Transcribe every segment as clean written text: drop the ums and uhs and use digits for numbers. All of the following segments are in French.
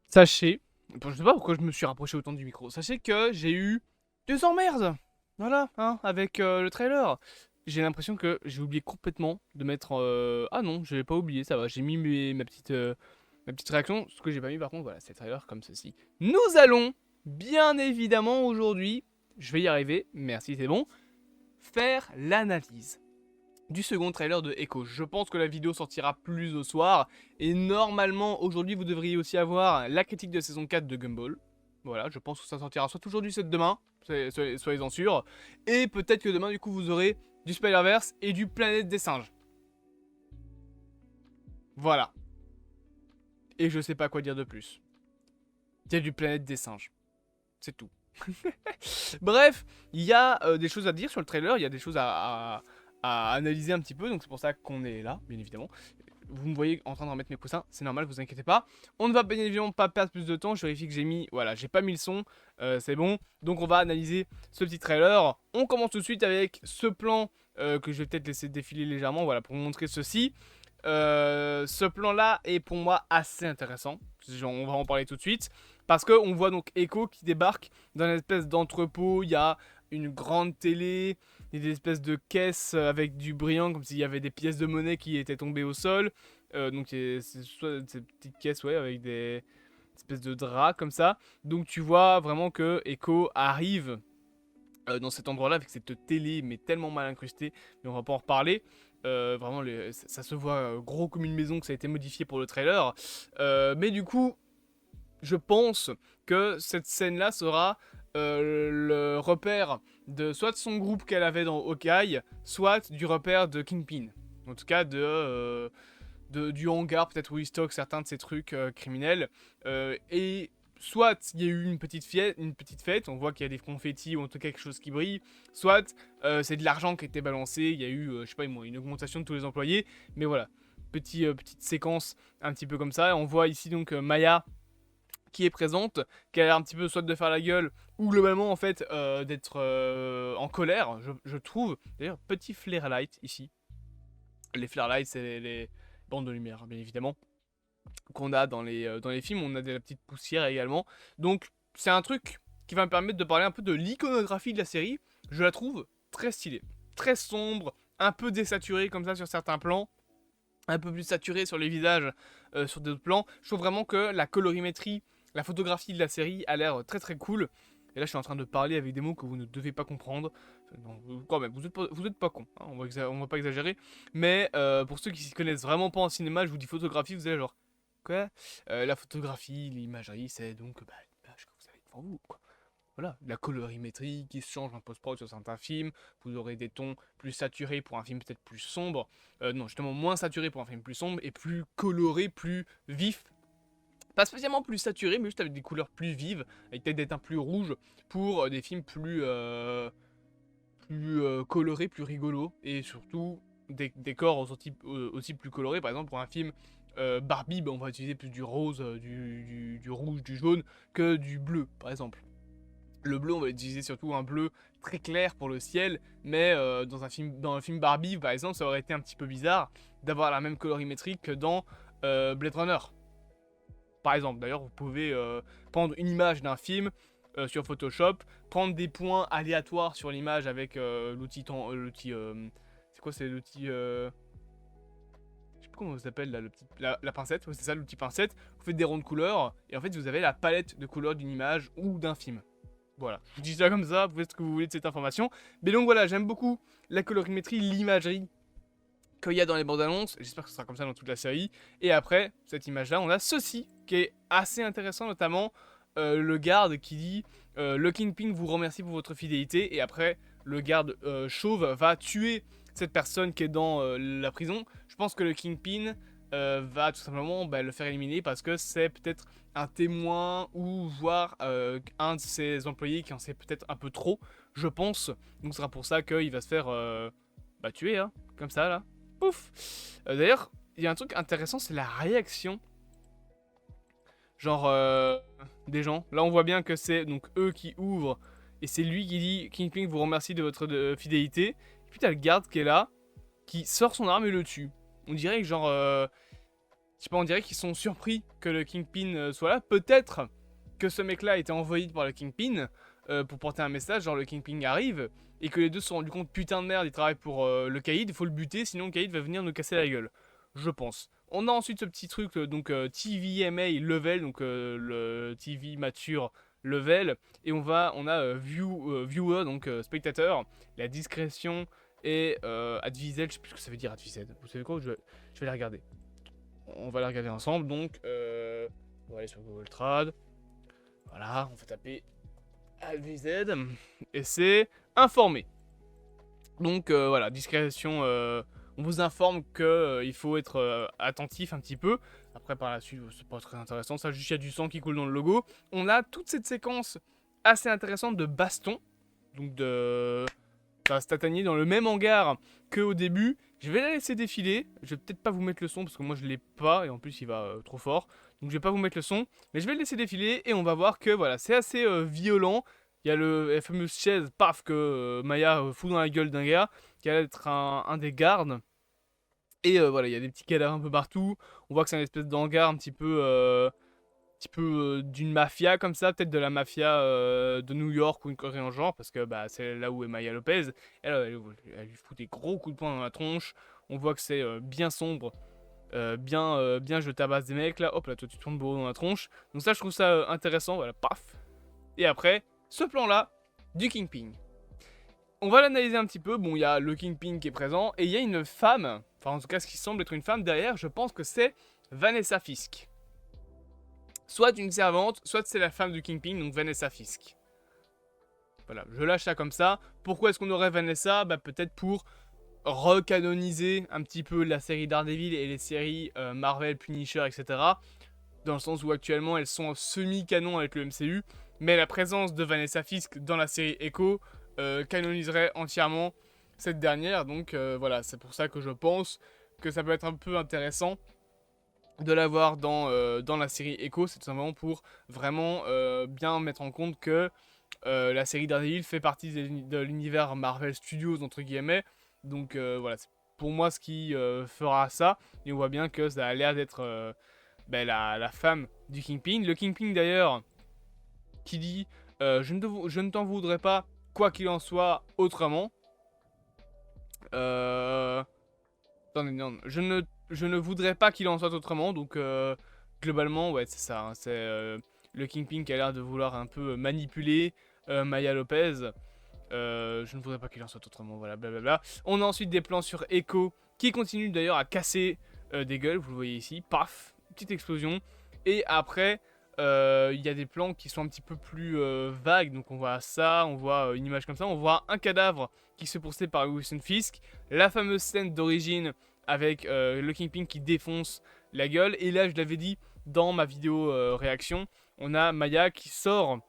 Sachez, bon, je sais pas pourquoi je me suis rapproché autant du micro. Sachez que j'ai eu deux emmerdes. Voilà, hein, avec le trailer. J'ai l'impression que j'ai oublié complètement de mettre. Ah non, je l'ai pas oublié, ça va. J'ai mis ma petite réaction. Ce que j'ai pas mis par contre, voilà, c'est le trailer comme ceci. Nous allons, bien évidemment, aujourd'hui, je vais y arriver, merci, c'est bon, faire l'analyse du second trailer de Echo. Je pense que la vidéo sortira plus au soir. Et normalement, aujourd'hui, vous devriez aussi avoir la critique de saison 4 de Gumball. Voilà, je pense que ça sortira soit aujourd'hui, soit demain. Soyez-en sûrs. Et peut-être que demain, du coup, vous aurez du Spider-Verse et du Planète des Singes. Voilà. Et je sais pas quoi dire de plus. Il y a du Planète des Singes. C'est tout. Bref, il y a des choses à dire sur le trailer, il y a des choses à analyser un petit peu, donc c'est pour ça qu'on est là, bien évidemment. Vous me voyez en train de remettre mes coussins, c'est normal, vous inquiétez pas. On ne va bien évidemment pas perdre plus de temps, je vérifie que j'ai mis, voilà, j'ai pas mis le son, c'est bon. Donc on va analyser ce petit trailer. On commence tout de suite avec ce plan que je vais peut-être laisser défiler légèrement, voilà, pour vous montrer ceci. Ce plan-là est pour moi assez intéressant. On va en parler tout de suite. Parce qu'on voit donc Echo qui débarque dans une espèce d'entrepôt. Il y a une grande télé, il y a des espèces de caisses avec du brillant, comme s'il y avait des pièces de monnaie qui étaient tombées au sol. Donc c'est soit ces petites caisses, ouais, avec des espèces de draps comme ça. Donc tu vois vraiment que Echo arrive dans cet endroit-là avec cette télé, mais tellement mal incrustée. Mais on va pas en reparler. Vraiment, ça se voit gros comme une maison que ça a été modifié pour le trailer. Mais du coup, je pense que cette scène-là sera le repère de soit de son groupe qu'elle avait dans Hawkeye, soit du repère de Kingpin. En tout cas, du hangar, peut-être où il stocke certains de ces trucs criminels. Et soit il y a eu une petite fête, on voit qu'il y a des confettis ou en tout cas quelque chose qui brille, soit c'est de l'argent qui a été balancé, il y a eu, je sais pas moi, une augmentation de tous les employés, mais voilà, petite séquence un petit peu comme ça. Et on voit ici donc Maya qui est présente, qui a l'air un petit peu soit de faire la gueule, ou globalement en fait d'être en colère, je trouve. D'ailleurs, petit flare light ici. Les flare lights, c'est les bandes de lumière, bien évidemment, qu'on a dans les films. On a de la petite poussière également. Donc, c'est un truc qui va me permettre de parler un peu de l'iconographie de la série. Je la trouve très stylée, très sombre, un peu désaturée comme ça sur certains plans, un peu plus saturée sur les visages sur d'autres plans. Je trouve vraiment que la colorimétrie, la photographie de la série a l'air très très cool. Et là, je suis en train de parler avec des mots que vous ne devez pas comprendre. Non, quand même, vous êtes pas con, hein, on va pas exagérer. Mais pour ceux qui s'y connaissent vraiment pas en cinéma, je vous dis photographie, vous allez genre, quoi. La photographie, l'imagerie, c'est donc l'image que vous avez devant vous, quoi. Voilà, la colorimétrie qui se change en post-prod sur certains films. Vous aurez des tons plus saturés pour un film peut-être plus sombre. Non, justement moins saturé pour un film plus sombre et plus coloré, plus vif. Pas spécialement plus saturé, mais juste avec des couleurs plus vives, avec peut-être des teints plus rouges pour des films plus colorés, plus rigolos. Et surtout des décors aussi plus colorés. Par exemple, pour un film Barbie, on va utiliser plus du rose, du rouge, du jaune que du bleu, par exemple. Le bleu, on va utiliser surtout un bleu très clair pour le ciel, mais dans un film Barbie, par exemple, ça aurait été un petit peu bizarre d'avoir la même colorimétrie que dans Blade Runner. Par exemple, d'ailleurs, vous pouvez prendre une image d'un film sur Photoshop, prendre des points aléatoires sur l'image avec l'outil. C'est quoi, c'est l'outil je sais plus comment ça s'appelle là, la pincette, ouais, c'est ça l'outil pincette. Vous faites des ronds de couleurs et en fait vous avez la palette de couleurs d'une image ou d'un film. Voilà, je vous dis ça comme ça, vous faites ce que vous voulez de cette information. Mais donc voilà, j'aime beaucoup la colorimétrie, l'imagerie qu'il y a dans les bandes annonces. J'espère que ce sera comme ça dans toute la série. Et après, cette image-là, on a ceci qui est assez intéressant, notamment le garde qui dit le Kingpin vous remercie pour votre fidélité. Et après, le garde chauve va tuer cette personne qui est dans la prison. Je pense que le Kingpin va tout simplement le faire éliminer parce que c'est peut-être un témoin ou voire un de ses employés qui en sait peut-être un peu trop, je pense. Donc ce sera pour ça qu'il va se faire tuer, hein, comme ça là. Pouf. D'ailleurs, il y a un truc intéressant, c'est la réaction. Genre des gens. Là on voit bien que c'est donc eux qui ouvrent et c'est lui qui dit Kingpin vous remercie de votre fidélité. Et puis t'as le garde qui est là, qui sort son arme et le tue. On dirait que genre je sais pas, on dirait qu'ils sont surpris que le Kingpin soit là. Peut-être que ce mec-là a été envoyé par le Kingpin pour porter un message, genre le Kingpin arrive, et que les deux se sont rendus compte, putain de merde, il travaille pour le Caïd, il faut le buter, sinon le Caïd va venir nous casser la gueule. Je pense. On a ensuite ce petit truc, donc TVMA level, donc le TV mature level, et on a viewer, donc spectateur, la discrétion et advised, je sais plus ce que ça veut dire advised. Vous savez quoi, je vais les regarder. On va les regarder ensemble, donc on va aller sur Google Trad. Voilà, on va taper advised, et c'est informé. Donc voilà, discrétion, on vous informe qu'il faut être attentif un petit peu. Après par la suite, c'est pas très intéressant, ça juste il y a du sang qui coule dans le logo. On a toute cette séquence assez intéressante de baston, donc de Statanier dans le même hangar qu'au début. Je vais la laisser défiler, je vais peut-être pas vous mettre le son parce que moi je l'ai pas et en plus il va trop fort. Donc je vais pas vous mettre le son, mais je vais le laisser défiler et on va voir que voilà, c'est assez violent. Il y a la fameuse chaise, paf, que Maya fout dans la gueule d'un gars, qui allait être un des gardes. Et voilà, il y a des petits cadavres un peu partout. On voit que c'est une espèce d'hangar un petit peu d'une mafia comme ça, peut-être de la mafia de New York ou une Corée en genre, parce que bah, c'est là où est Maya Lopez. Elle lui fout des gros coups de poing dans la tronche. On voit que c'est bien sombre. Bien je tabasse des mecs là, hop là, toi tu tournes beau dans la tronche. Donc ça, je trouve ça intéressant, voilà, paf. Et après, ce plan-là, du Kingpin. On va l'analyser un petit peu. Bon, il y a le Kingpin qui est présent, et il y a une femme, enfin en tout cas ce qui semble être une femme derrière, je pense que c'est Vanessa Fisk. Soit une servante, soit c'est la femme du Kingpin, donc Vanessa Fisk. Voilà, je lâche ça comme ça. Pourquoi est-ce qu'on aurait Vanessa? Bah peut-être pour recanoniser un petit peu la série Daredevil et les séries Marvel, Punisher, etc. Dans le sens où actuellement elles sont semi-canon avec le MCU, mais la présence de Vanessa Fisk dans la série Echo canoniserait entièrement cette dernière, donc voilà, c'est pour ça que je pense que ça peut être un peu intéressant de l'avoir dans la série Echo. C'est tout simplement pour vraiment bien mettre en compte que la série Daredevil fait partie de l'univers Marvel Studios, entre guillemets, donc voilà, c'est pour moi ce qui fera ça, et on voit bien que ça a l'air d'être la femme du Kingpin. Le Kingpin d'ailleurs qui dit je ne t'en voudrais pas quoi qu'il en soit autrement. Attendez, non, je ne voudrais pas qu'il en soit autrement, donc globalement ouais c'est ça, hein, c'est le Kingpin qui a l'air de vouloir un peu manipuler Maya Lopez. Je ne voudrais pas qu'il en soit autrement, voilà, blablabla. On a ensuite des plans sur Echo qui continuent d'ailleurs à casser des gueules, vous le voyez ici, paf, petite explosion. Et après, il y a des plans qui sont un petit peu plus vagues, donc on voit ça, on voit une image comme ça, on voit un cadavre qui se poursuit par Wilson Fisk, la fameuse scène d'origine avec le Kingpin qui défonce la gueule, et là je l'avais dit dans ma vidéo réaction, on a Maya qui sort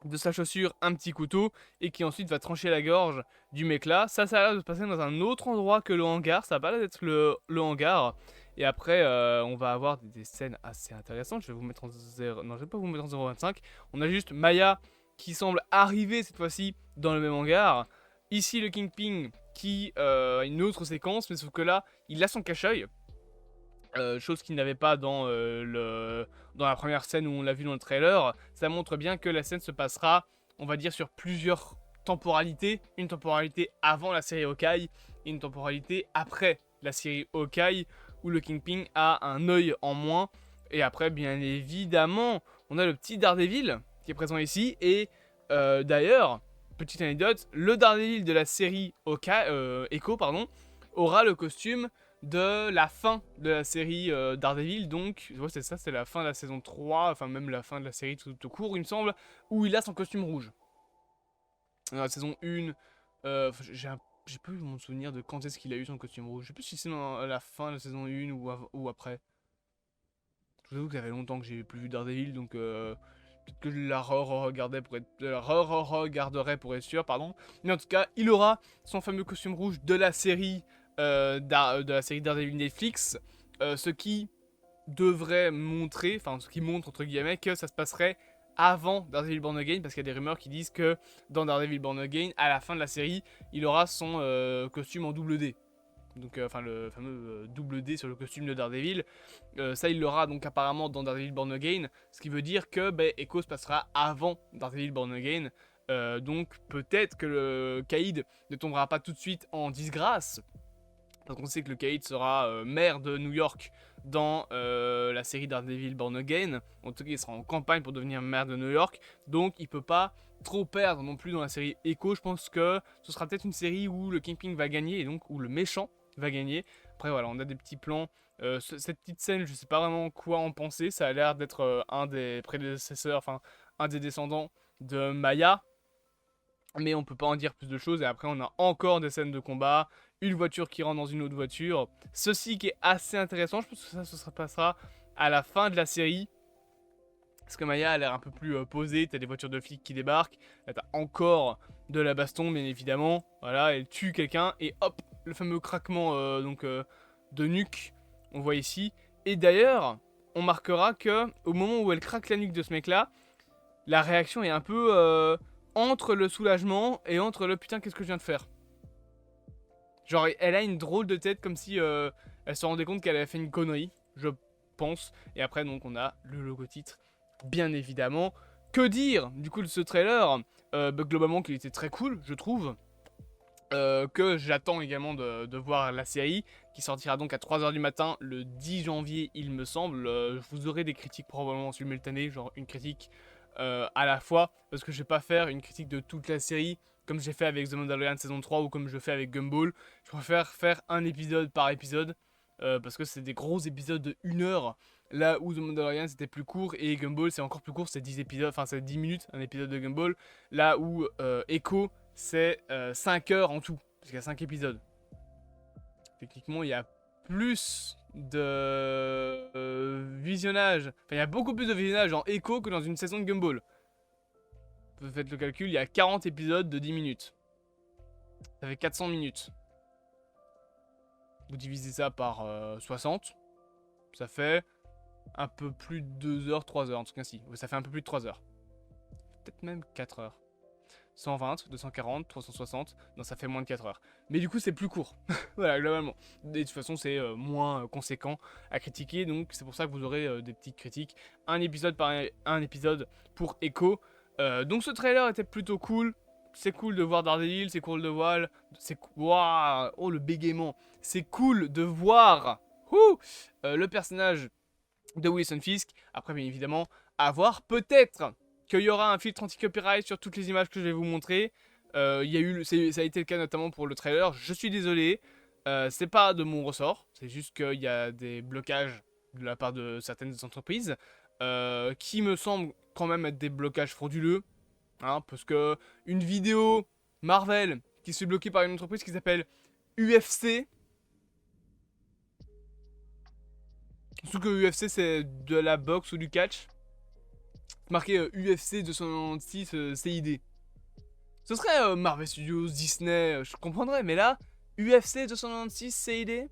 de sa chaussure un petit couteau et qui ensuite va trancher la gorge du mec là. Ça a l'air de se passer dans un autre endroit que le hangar, ça va pas l'air d'être le hangar. Et après on va avoir des scènes assez intéressantes. Je vais vous mettre en 0, non je vais pas vous mettre en 0.25. On a juste Maya qui semble arriver cette fois-ci dans le même hangar. Ici le Kingpin qui a une autre séquence, mais sauf que là il a son cache-œil. Chose qu'il n'avait pas dans la première scène où on l'a vu dans le trailer. Ça montre bien que la scène se passera, on va dire, sur plusieurs temporalités. Une temporalité avant la série Hawkeye et une temporalité après la série Hawkeye, où le Kingpin a un œil en moins. Et après, bien évidemment, on a le petit Daredevil qui est présent ici. Et d'ailleurs, petite anecdote, le Daredevil de la série Echo aura le costume de la fin de la série Daredevil, donc ouais, c'est ça, c'est la fin de la saison 3, enfin même la fin de la série tout court il me semble, où il a son costume rouge. Dans la saison 1, j'ai pas eu mon souvenir de quand est-ce qu'il a eu son costume rouge, je sais plus si c'est dans la fin de la saison 1 ou après. Je vous avoue que ça fait longtemps que j'ai plus vu Daredevil, donc peut-être que je la regarderai pour être sûr, pardon. Mais en tout cas, il aura son fameux costume rouge de la série Daredevil Netflix, ce qui devrait montrer, enfin ce qui montre entre guillemets que ça se passerait avant Daredevil Born Again, parce qu'il y a des rumeurs qui disent que dans Daredevil Born Again, à la fin de la série, il aura son costume en double D. donc enfin le fameux double D sur le costume de Daredevil. Ça, il l'aura donc apparemment dans Daredevil Born Again, ce qui veut dire que Echo se passera avant Daredevil Born Again. Donc peut-être que le Caïd ne tombera pas tout de suite en disgrâce, parce qu'on sait que le Caïd sera maire de New York dans la série Daredevil Born Again. En tout cas, il sera en campagne pour devenir maire de New York, donc il peut pas trop perdre non plus dans la série Echo. Je pense que ce sera peut-être une série où le Kingpin va gagner, et donc où le méchant va gagner. Après voilà, on a des petits plans. Cette petite scène, je sais pas vraiment quoi en penser. Ça a l'air d'être un des prédécesseurs, enfin un des descendants de Maya, mais on peut pas en dire plus de choses. Et après, on a encore des scènes de combat, une voiture qui rentre dans une autre voiture. Ceci qui est assez intéressant, je pense que ça se passera à la fin de la série. Parce que Maya a l'air un peu plus posée, t'as des voitures de flics qui débarquent, là t'as encore de la baston bien évidemment, voilà, elle tue quelqu'un et hop, le fameux craquement de nuque, on voit ici. Et d'ailleurs, on marquera que au moment où elle craque la nuque de ce mec là, la réaction est un peu entre le soulagement et entre le putain qu'est-ce que je viens de faire. Genre elle a une drôle de tête comme si elle se rendait compte qu'elle avait fait une connerie, je pense. Et après donc on a le logo titre, bien évidemment. Que dire du coup de ce trailer, globalement qu'il était très cool je trouve. Que j'attends également de voir la série qui sortira donc à 3h du matin le 10 janvier il me semble. Vous aurez des critiques probablement simultanées, genre une critique à la fois, parce que je vais pas faire une critique de toute la série comme j'ai fait avec The Mandalorian saison 3 ou comme je fais avec Gumball. Je préfère faire un épisode par épisode parce que c'est des gros épisodes de 1 heure, là où The Mandalorian c'était plus court et Gumball c'est encore plus court, c'est 10 épisodes, enfin c'est 10 minutes un épisode de Gumball, là où Echo c'est 5 heures en tout, parce qu'il y a 5 épisodes. Techniquement il y a plus de visionnage, enfin il y a beaucoup plus de visionnage en Echo que dans une saison de Gumball. Vous faites le calcul, il y a 40 épisodes de 10 minutes. Ça fait 400 minutes. Vous divisez ça par 60. Ça fait un peu plus de 2 heures, 3 heures, en tout cas si. Ça fait un peu plus de 3 heures. Peut-être même 4 heures. 120, 240, 360. Non, ça fait moins de 4 heures. Mais du coup, c'est plus court. Voilà, globalement. Et de toute façon, c'est moins conséquent à critiquer. Donc, c'est pour ça que vous aurez des petites critiques. Un épisode par un épisode pour Echo. Donc, ce trailer était plutôt cool. C'est cool de voir Daredevil. C'est cool de voir. Waouh, oh, le bégaiement. C'est cool de voir le personnage de Wilson Fisk. Après, bien évidemment, à voir peut-être qu'il y aura un filtre anti-copyright sur toutes les images que je vais vous montrer. Ça a été le cas notamment pour le trailer. Je suis désolé, c'est pas de mon ressort. C'est juste qu'il y a des blocages de la part de certaines entreprises qui me semblent quand même être des blocages frauduleux. Hein, parce que une vidéo Marvel qui se fait bloquer par une entreprise qui s'appelle UFC. Surtout que UFC c'est de la boxe ou du catch. Marqué UFC 296 CID. Ce serait Marvel Studios, Disney, je comprendrais, mais là, UFC 296 CID,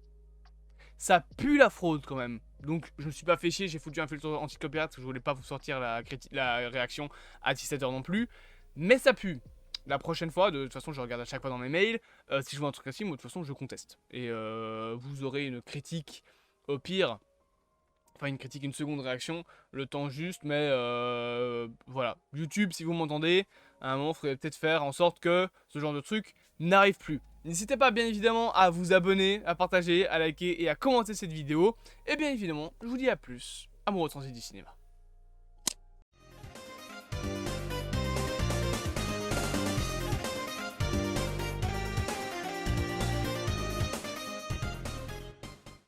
ça pue la fraude quand même. Donc je me suis pas fait chier, j'ai foutu un filtre anti-copyright parce que je voulais pas vous sortir la réaction à 17h non plus. Mais ça pue. La prochaine fois, de toute façon je regarde à chaque fois dans mes mails, si je vois un truc ainsi, moi de toute façon je conteste. Et vous aurez une critique au pire. Enfin une critique, une seconde réaction, le temps juste, mais voilà. YouTube, si vous m'entendez, à un moment, il faudrait peut-être faire en sorte que ce genre de truc n'arrive plus. N'hésitez pas bien évidemment à vous abonner, à partager, à liker et à commenter cette vidéo. Et bien évidemment, je vous dis à plus, amoureux de transit du cinéma.